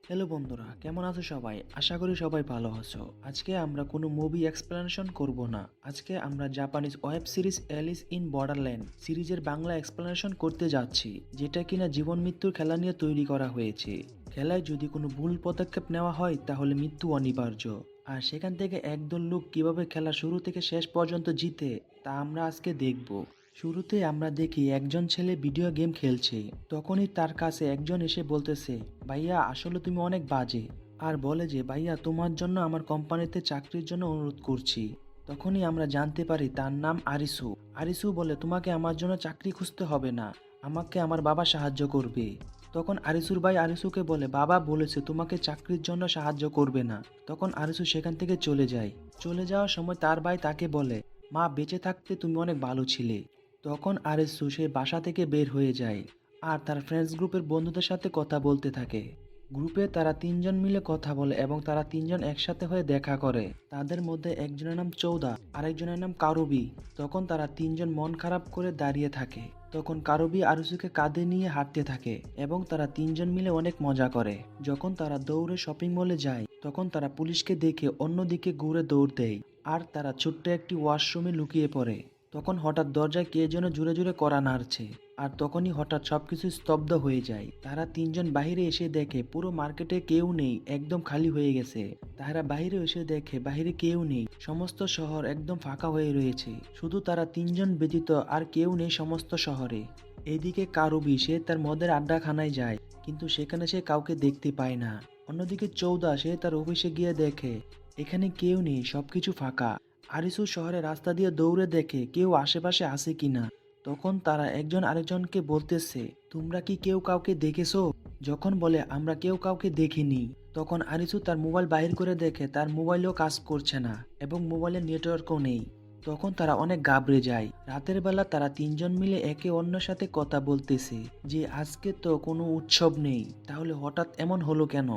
Hello বন্ধুরা, কেমন আছো সবাই? আশা করি সবাই ভালো আছো। আজকে আমরা কোনো মুভি এক্সপ্লেনেশন করব না। আজকে আমরা Japanese web series Alice in borderland সিরিজের বাংলা এক্সপ্লেনেশন করতে যাচ্ছি, যেটা কিনা জীবন মৃত্যুর খেলা নিয়ে তৈরি করা হয়েছে। খেলায় যদি কোনো ভুল পদক্ষেপ নেওয়া হয় তাহলে মৃত্যু অনিবার্য। আর সেখান থেকে একদল লোক কিভাবে খেলা শুরু থেকে শেষ পর্যন্ত জিতে তা আমরা আজকে দেখব। শুরুতে আমরা দেখি একজন ছেলে ভিডিও গেম খেলছে। তখনই তার কাছে একজন এসে বলতেছে, ভাইয়া আসলে তুমি অনেক বাজে। আর বলে যে, ভাইয়া তোমার জন্য আমার কোম্পানিতে চাকরির জন্য অনুরোধ করছি। তখনই আমরা জানতে পারি তার নাম আরিসু। আরিসু বলে, তোমাকে আমার জন্য চাকরি খুঁজতে হবে না, আমাকে আমার বাবা সাহায্য করবে। তখন আরিসুর ভাই আরিসুকে বলে, বাবা বলেছে তোমাকে চাকরির জন্য সাহায্য করবে না। তখন আরিসু সেখান থেকে চলে যায়। চলে যাওয়ার সময় তার ভাই তাকে বলে, মা বেঁচে থাকতে তুমি অনেক ভালো ছিলে। তখন আরিসু সে বাসা থেকে বের হয়ে যায় আর তার ফ্রেন্ডস গ্রুপের বন্ধুদের সাথে কথা বলতে থাকে। গ্রুপে তারা তিনজন মিলে কথা বলে এবং তারা তিনজন একসাথে হয়ে দেখা করে। তাদের মধ্যে একজনের নাম চৌদা, আরেকজনের নাম কারুবি। তখন তারা তিনজন মন খারাপ করে দাঁড়িয়ে থাকে। তখন কারুবি আরিসুকে কাঁধে নিয়ে হাঁটতে থাকে এবং তারা তিনজন মিলে অনেক মজা করে। যখন তারা দৌড়ে শপিং মলে যায় তখন তারা পুলিশকে দেখে অন্যদিকে ঘুরে দৌড় দেয় আর তারা ছোট্ট একটি ওয়াশরুমে লুকিয়ে পড়ে। তখন হঠাৎ দরজায় কে যেন জোরে জোরে কড়া নাড়ছে আর তখনই হঠাৎ সবকিছু স্তব্ধ হয়ে যায়। তারা তিনজন বাহিরে এসে দেখে পুরো মার্কেটে কেউ নেই, একদম খালি হয়ে গেছে। তারা বাহিরে এসে দেখে বাহিরে কেউ নেই, সমস্ত শহর একদম ফাঁকা হয়ে রয়েছে। শুধু তারা তিনজন ব্যতীত আর কেউ নেই সমস্ত শহরে। এদিকে কারুবি সে তার মদের আড্ডাখানায় যায়, কিন্তু সেখানে সে কাউকে দেখতে পায় না। অন্যদিকে চৌদা সে তার অফিসে গিয়ে দেখে এখানে কেউ নেই, সবকিছু ফাঁকা। আরিসু শহরে রাস্তা দিয়ে দৌড়ে দেখে কেউ আশেপাশে আছে কিনা। তখন তারা একজন আরেকজনকে বলতেছে, তোমরা কি কেউ কাউকে দেখেছো? যখন বলে আমরা কেউ কাউকে দেখিনি, তখন আরিসু তার মোবাইল বাহির করে দেখে তার মোবাইলও কাজ করছে না এবং মোবাইলের নেটওয়ার্কও নেই। তখন তারা অনেক ঘাবড়ে যায়। রাতের বেলা তারা তিনজন মিলে একে অন্যের সাথে কথা বলতেছে যে আজকে তো কোনো উৎসব নেই, তাহলে হঠাৎ এমন হলো কেন।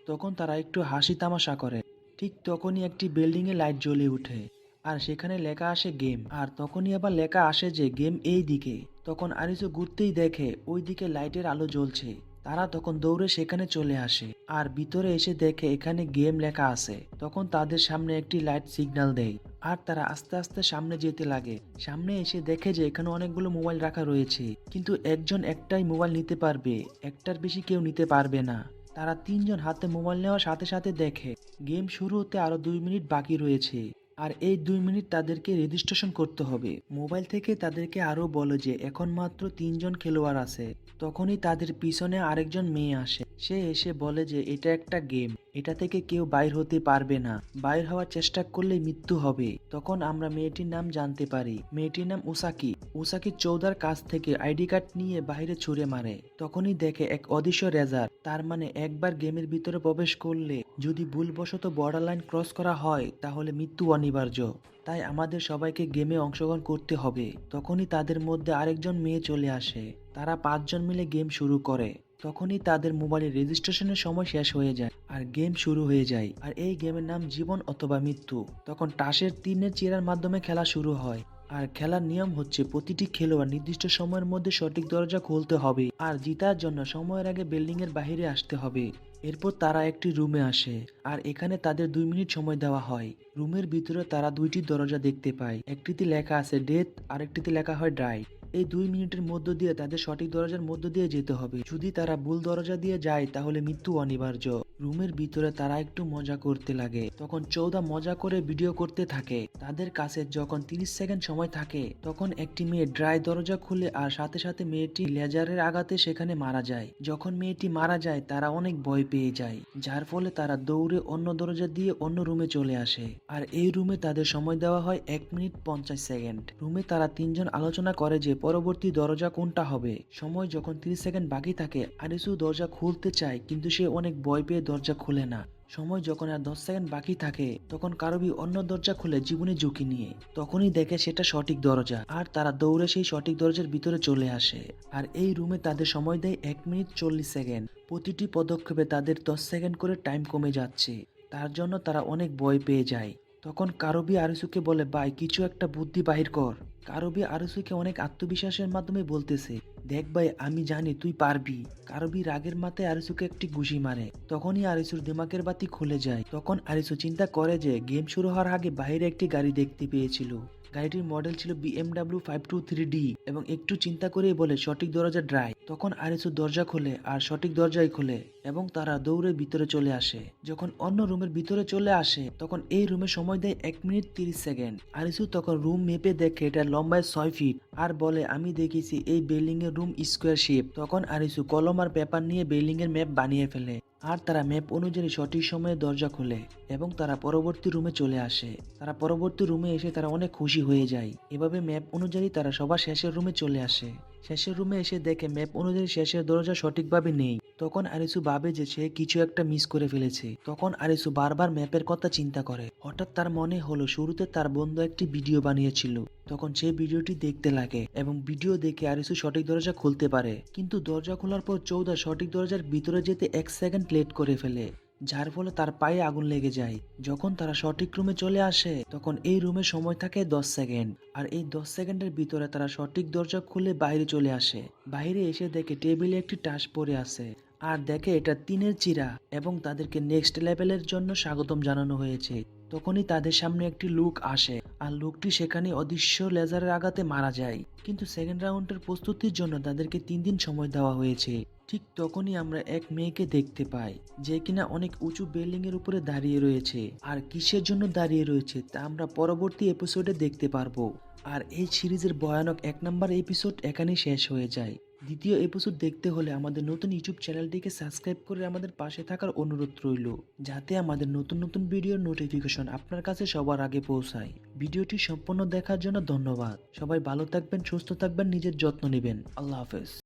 তখন তারা একটু হাসি তামাশা করে। ঠিক তখনই একটি বিল্ডিং এ লাইট জ্বলে ওঠে আর সেখানে লেখা আসে গেম। আর তখনই আবার লেখা আসে যে গেম এই দিকে। তখন আরিসু ঘুরতেই দেখে ওই দিকে লাইটের আলো জ্বলছে। তারা তখন দৌড়ে সেখানে চলে আসে আর ভিতরে এসে দেখে এখানে গেম লেখা আছে। তখন তাদের সামনে একটি লাইট সিগন্যাল দেয় আর তারা আস্তে আস্তে সামনে যেতে লাগে। সামনে এসে দেখে যে এখানে অনেকগুলো মোবাইল রাখা রয়েছে, কিন্তু একজন একটাই মোবাইল নিতে পারবে, একটার বেশি কেউ নিতে পারবে না। তারা তিনজন হাতে মোবাইল নেওয়ার সাথে সাথে দেখে গেম শুরু হতে আরো 2 মিনিট বাকি রয়েছে আর এই 2 মিনিট তাদেরকে রেজিস্ট্রেশন করতে হবে। মোবাইল থেকে তাদেরকে আরো বলে যে এখন মাত্র তিনজন খেলোয়াড় আছে। তখনই তাদের পিছনে আরেকজন মেয়ে আসে। সে এসে বলে যে এটা একটা গেম, এটা থেকে কেউ বাইর হতে পারবে না, বাইর হওয়ার চেষ্টা করলে মৃত্যু হবে। তখন আমরা মেয়েটির নাম জানতে পারি, মেয়েটির নাম উসাকি। উসাকি চৌদার কাছ থেকে আইডি কার্ড নিয়ে বাইরে ছুঁড়ে মারে। তখনই দেখে এক অদৃশ্য রেজার, তার মানে একবার গেমের ভিতরে প্রবেশ করলে যদি ভুলবশত বর্ডার লাইন ক্রস করা হয় তাহলে মৃত্যু অনিবার্য। তাই আমাদের সবাইকে গেমে অংশগ্রহণ করতে হবে। তখনই তাদের মধ্যে আরেকজন মেয়ে চলে আসে। তারা পাঁচজন মিলে গেম শুরু করে। তখনই তাদের মোবাইলের রেজিস্ট্রেশনের সময় শেষ হয়ে যায় আর গেম শুরু হয়ে যায়। আর এই গেমের নাম জীবন অথবা মৃত্যু। তখন টাসের 3-এর চেরার মাধ্যমে খেলা শুরু হয়। আর খেলার নিয়ম হচ্ছে প্রতিটি খেলোয়াড় নির্দিষ্ট সময়ের মধ্যে সঠিক দরজা খুলতে হবে আর জিতার জন্য সময়ের আগে বিল্ডিং এর বাইরে আসতে হবে। এরপর তারা একটি রুমে আসে আর এখানে তাদের 2 মিনিট সময় দেওয়া হয়। রুমের ভিতরে তারা দুইটি দরজা দেখতে পায়, একটিতে লেখা আছে ডেথ আর একটিতে লেখা হয় ড্রাই। এই 2 মিনিটের মধ্য দিয়ে তাদের সঠিক দরজার মধ্য দিয়ে যেতে হবে। যদি তারা ভুল দরজা দিয়ে যায় তাহলে মৃত্যু অনিবার্য। রুমের ভিতরে তারা একটু মজা করতে লাগে। তখন চৌদা মজা করে ভিডিও করতে থাকে। তাদের কাছে যখন 30 সেকেন্ড সময় থাকে তখন একটি মেয়ে ড্রাই দরজা খুলে আর সাথে সাথে মেয়েটি লেজারের আঘাতে সেখানে মারা যায়। যখন মেয়েটি মারা যায় তারা অনেক ভয় পেয়ে যায়, যার ফলে তারা দৌড়ে অন্য দরজা দিয়ে অন্য রুমে চলে আসে। আর এই রুমে তাদের সময় দেওয়া হয় 1 মিনিট 50 সেকেন্ড। রুমে তারা তিনজন আলোচনা করে যে পরবর্তী দরজা কোনটা হবে। সময় যখন 30 সেকেন্ড বাকি থাকে আরিসু দরজা খুলতে চায়, কিন্তু সে অনেক ভয় পেয়ে দরজা খুলে না। সময় যখন আর 10 সেকেন্ড বাকি থাকে তখন কারবি অন্য দরজা খুলে জীবনে ঝুঁকি নিয়ে। তখনই দেখে সেটা সঠিক দরজা আর তারা দৌড়ে সেই সঠিক দরজার ভিতরে চলে আসে। আর এই রুমে তাদের সময় দেয় 1 মিনিট 40 সেকেন্ড। প্রতিটি পদক্ষেপে তাদের 10 সেকেন্ড করে টাইম কমে যাচ্ছে, তার জন্য তারা অনেক ভয় পেয়ে যায়। তখন কারবি আরিসুকে বলে, ভাই কিছু একটা বুদ্ধি বাহির কর। কারবি আরিসুকে অনেক আত্মবিশ্বাসের মাধ্যমে বলতেছে, দেখ ভাই আমি জানি তুই পারবি। কারবি রাগের মাথায় আরিসুকে একটি ঘুষি মারে। তখনই আরিসুর দিমাগের বাতি খুলে যায়। তখন আরিসু চিন্তা করে যে গেম শুরু হওয়ার আগে বাইরে একটি গাড়ি দেখতে পেয়েছিল। গাড়িটির মডেল ছিল BMW 523D এবং একটু চিন্তা করেই বলে সঠিক দরজা ড্রাই। তখন আরিসু দরজা খোলে আর সঠিক দরজাই খোলে এবং তারা দৌড়ে ভিতরে চলে আসে। যখন অন্য রুমের ভিতরে চলে আসে তখন এই রুমে সময় দেয় 1 মিনিট 30 সেকেন্ড। আরিসু তখন রুম মেপে দেখে এটা লম্বায় 6 ফিট আর বলে আমি দেখেছি এই বিল্ডিং এর রুম স্কোয়ার শেপ। তখন আরিসু কলম আর পেপার নিয়ে বিল্ডিং এর ম্যাপ বানিয়ে ফেলে আর তারা ম্যাপ অনুযায়ী সঠিক সময়ে দরজা খোলে এবং তারা পরবর্তী রুমে চলে আসে। তারা পরবর্তী রুমে এসে তারা অনেক খুশি হয়ে যায়। এভাবে ম্যাপ অনুযায়ী তারা সবার শেষের রুমে চলে আসে। শেষের রুমে এসে দেখে ম্যাপ অনুযায়ী শেষের দরজা সঠিকভাবে নেই। তখন আরিসু ভাবে যে সে কিছু একটা মিস করে ফেলেছে। তখন আরিসু বারবার ম্যাপের কথা চিন্তা করে। হঠাৎ তার মনে হলো শুরুতে তার বন্ধু একটি ভিডিও বানিয়েছিল। তখন সে ভিডিওটি দেখতে লাগে এবং ভিডিও দেখে আরিসু সঠিক দরজা খুলতে পারে। কিন্তু দরজা খোলার পর চৌধা সঠিক দরজার ভিতরে যেতে 1 সেকেন্ড লেট করে ফেলে, যার ফলে তার পায়ে আগুন লেগে যায়। যখন তারা সঠিক রুমে চলে আসে তখন এই রুমে সময় থাকে 10 সেকেন্ড আর এই 10 সেকেন্ডের ভিতরে তারা সঠিক দরজা খুলে বাইরে চলে আসে। বাইরে এসে দেখে টেবিলে একটি টাস পড়ে আছে আর দেখে এটা টিনের চিরা এবং তাদেরকে নেক্সট লেভেলের জন্য স্বাগতম জানানো হয়েছে। তখনই তাদের সামনে একটি লোক আসে আর লোকটি সেখানে অদৃশ্য লেজারের আঘাতে মারা যায়। কিন্তু সেকেন্ড রাউন্ডের প্রস্তুতির জন্য তাদেরকে 3 দিন সময় দেওয়া হয়েছে। ঠিক তখনই আমরা এক মেয়েকে দেখতে পাই যে কিনা অনেক উঁচু বিল্ডিং এর উপরে দাঁড়িয়ে রয়েছে আর কিসের জন্য দাঁড়িয়ে রয়েছে তা আমরা পরবর্তী এপিসোডে দেখতে পারবো। আর এই সিরিজের ভয়ানক 1 নম্বর এপিসোড এখানেই শেষ হয়ে যায়। দ্বিতীয় এপিসোড দেখতে হলে আমাদের নতুন ইউটিউব চ্যানেলটিকে সাবস্ক্রাইব করে আমাদের পাশে থাকার অনুরোধ রইল, যাতে আমাদের নতুন নতুন ভিডিওর নোটিফিকেশন আপনার কাছে সবার আগে পৌঁছায়। ভিডিওটি সম্পূর্ণ দেখার জন্য ধন্যবাদ। সবাই ভালো থাকবেন, সুস্থ থাকবেন, নিজের যত্ন নেবেন। আল্লাহ হাফেজ।